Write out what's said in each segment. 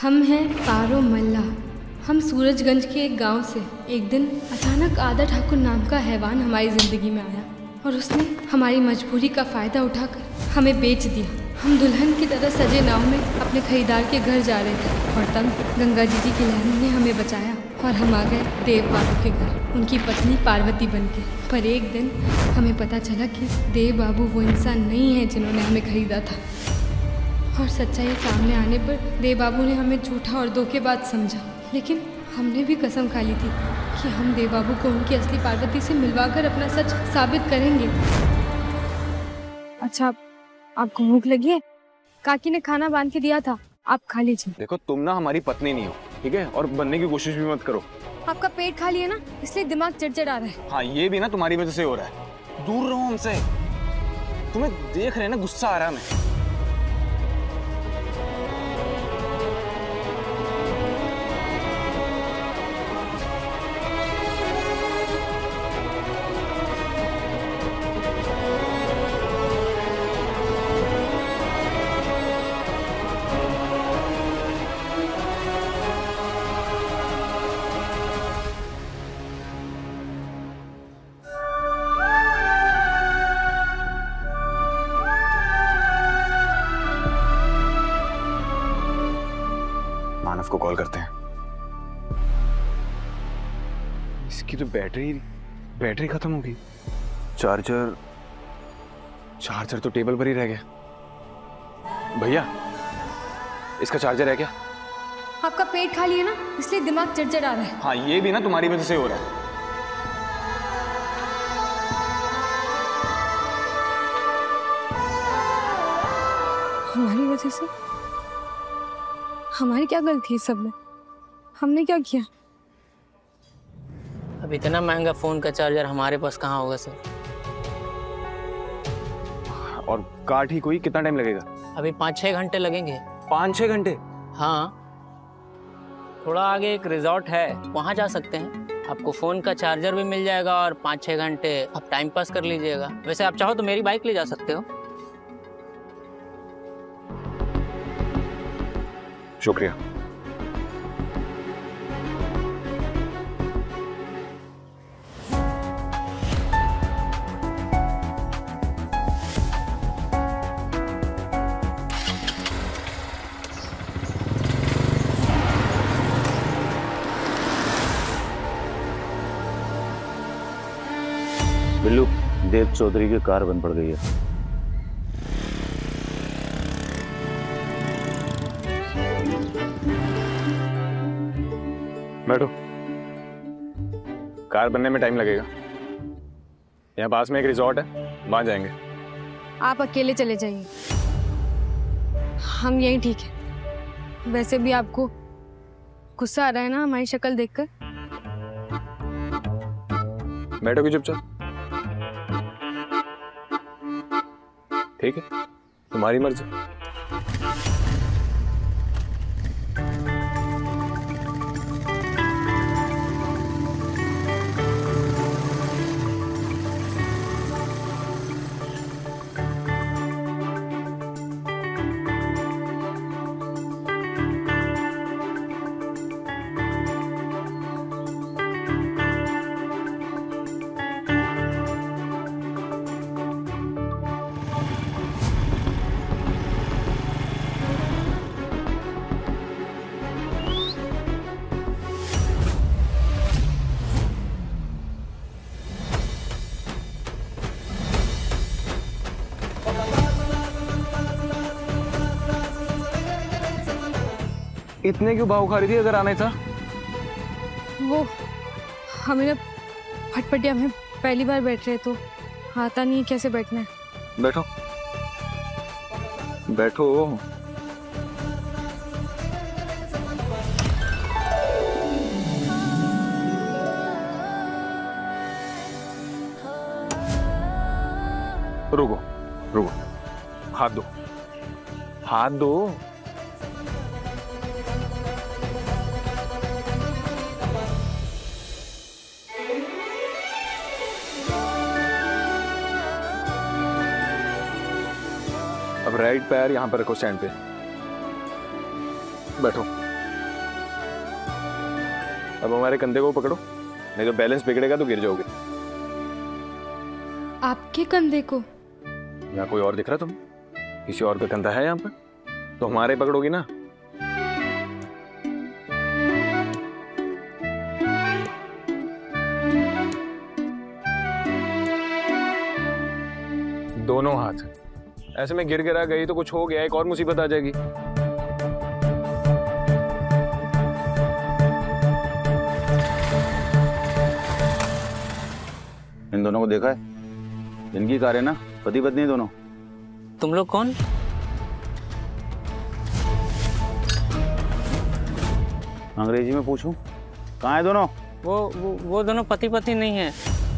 हम हैं पारो मल्ला। हम सूरजगंज के एक गांव से। एक दिन अचानक आदा ठाकुर नाम का हैवान हमारी ज़िंदगी में आया और उसने हमारी मजबूरी का फ़ायदा उठाकर हमें बेच दिया। हम दुल्हन की तरह सजे नाव में अपने खरीदार के घर जा रहे थे और तब गंगा जी की लहरों ने हमें बचाया और हम आ गए देव बाबू के घर, उनकी पत्नी पार्वती बनके। पर एक दिन हमें पता चला कि देव बाबू वो इंसान नहीं है जिन्होंने हमें खरीदा था। और सच्चाई सामने आने पर देव बाबू ने हमें झूठा और धोखेबाज समझा, लेकिन हमने भी कसम खा ली थी कि हम देव बाबू को उनकी असली पार्वती से मिलवाकर अपना सच साबित करेंगे। अच्छा, आपको भूख लगी है? काकी ने खाना बांध के दिया था, आप खा लीजिए। देखो, तुम ना हमारी पत्नी नहीं हो, ठीक है? और बनने की कोशिश भी मत करो। आपका पेट खाली है ना, इसलिए दिमाग चिड़चिड़ा रहा है। हाँ, ये भी ना तुम्हारी वजह से हो रहा है। दूर रहो हमसे। तुम्हें देख रहे हैं ना, गुस्सा आ रहा है हमें। मानव को कॉल करते हैं। इसकी तो बैटरी खत्म होगी। चार्जर तो टेबल पर ही रह गया। भैया, इसका चार्जर है क्या? आपका पेट खाली है ना, इसलिए दिमाग चिड़चिड़ा रहा है। हाँ, ये भी ना तुम्हारी वजह से हो रहा है। हमारी वजह से? हमारी क्या गलती है सब में? हमने क्या किया? अब इतना महंगा फोन का चार्जर हमारे पास कहाँ होगा सर? और कार ठीक हुई कितना टाइम लगेगा? अभी 5-6 घंटे लगेंगे। 5-6 घंटे? हाँ, थोड़ा आगे एक रिजॉर्ट है, वहाँ जा सकते हैं। आपको फोन का चार्जर भी मिल जाएगा और 5-6 घंटे आप टाइम पास कर लीजिएगा। वैसे आप चाहो तो मेरी बाइक ले जा सकते हो। शुक्रिया। बिल्लू, देव चौधरी की कार बंद पड़ गई है। बैठो। कार बनने में टाइम लगेगा। यहाँ पास में एक रिजॉर्ट है, वहां जाएंगे। आप अकेले चले जाइए, हम यहीं ठीक है। वैसे भी आपको गुस्सा आ रहा है ना हमारी शक्ल देखकर? बैठोगे चुपचाप? ठीक है, तुम्हारी मर्जी। इतने क्यों भाव खा रही थी अगर आना ही था? वो हमें ना फटफटिया में पहली बार बैठ रहे तो आता नहीं है कैसे बैठना है। बैठो बैठो। रुको रुको, हाथ दो, हाथ दो। अब राइट पैर यहाँ पर रखो स्टैंड पे। बैठो। अब हमारे कंधे को पकड़ो, नहीं तो बैलेंस बिगड़ेगा तो गिर जाओगे। आपके कंधे को? यहाँ कोई और दिख रहा तुम्हें? किसी और का कंधा है यहाँ पर? तो हमारे पकड़ोगी ना। दोनों हाथ। ऐसे में गिर गिरा गई तो कुछ हो गया, एक और मुसीबत आ जाएगी। इन दोनों को देखा है? इनकी कार है ना, पति पत्नी दोनों। तुम लोग कौन? अंग्रेजी में पूछूं? कहाँ है दोनों? वो दोनों पति पत्नी नहीं है।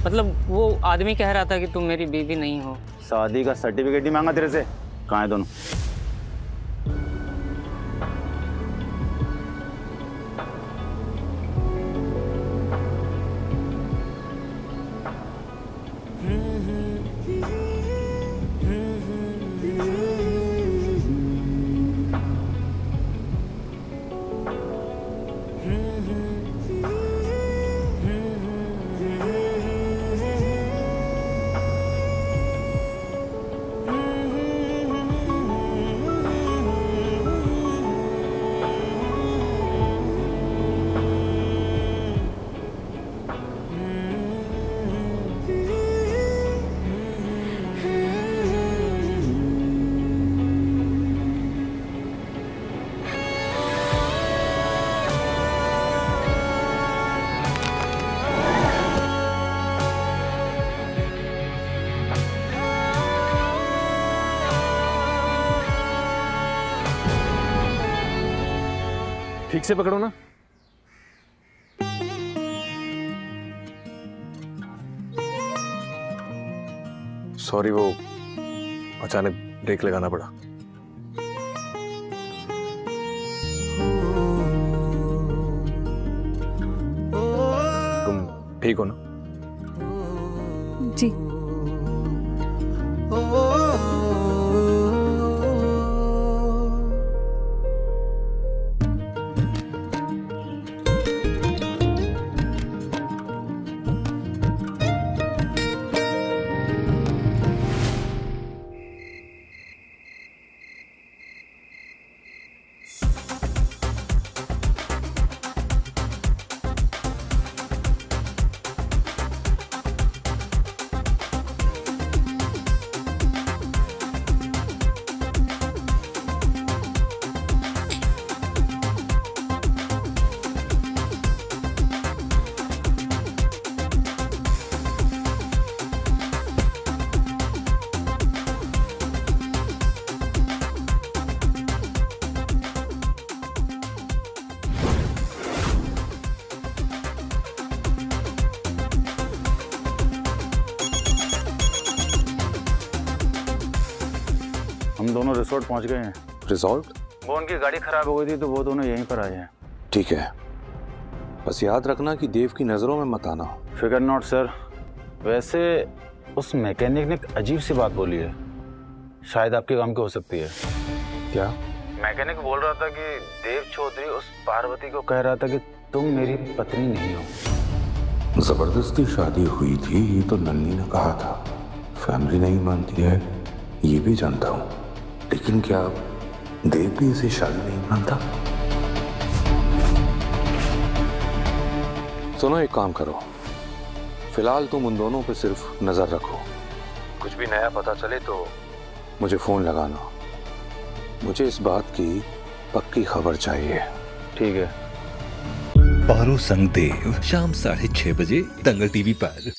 मतलब वो आदमी कह रहा था कि तुम मेरी बीवी नहीं हो। शादी का सर्टिफिकेट नहीं मांगा तेरे से। कहाँ है दोनों? ठीक से पकड़ो ना। सॉरी, वो अचानक ब्रेक लगाना पड़ा। तुम ठीक हो ना? जी। हम दोनों रिसोर्ट पहुंच गए हैं। रिजॉल्ट? वो उनकी गाड़ी खराब हो गई थी तो वो दोनों यहीं पर आए हैं। ठीक है, बस याद रखना कि देव की नजरों में मत आना। फिकर नॉट सर। वैसे उस मैकेनिक ने एक अजीब सी बात बोली है, शायद आपके काम की हो सकती है। क्या? मैकेनिक बोल रहा था कि देव चौधरी उस पार्वती को कह रहा था कि तुम मेरी पत्नी नहीं हो। जबरदस्ती शादी हुई थी ये तो नन्ही ने कहा था। फैमिली नहीं मानती है ये भी जानता हूँ, लेकिन क्या देव भी इसे शादी नहीं मानता? सुनो, एक काम करो, फिलहाल तुम उन दोनों पे सिर्फ नजर रखो। कुछ भी नया पता चले तो मुझे फोन लगाना। मुझे इस बात की पक्की खबर चाहिए। ठीक है। पारो संग देव, शाम 6:30 बजे दंगल टीवी पर।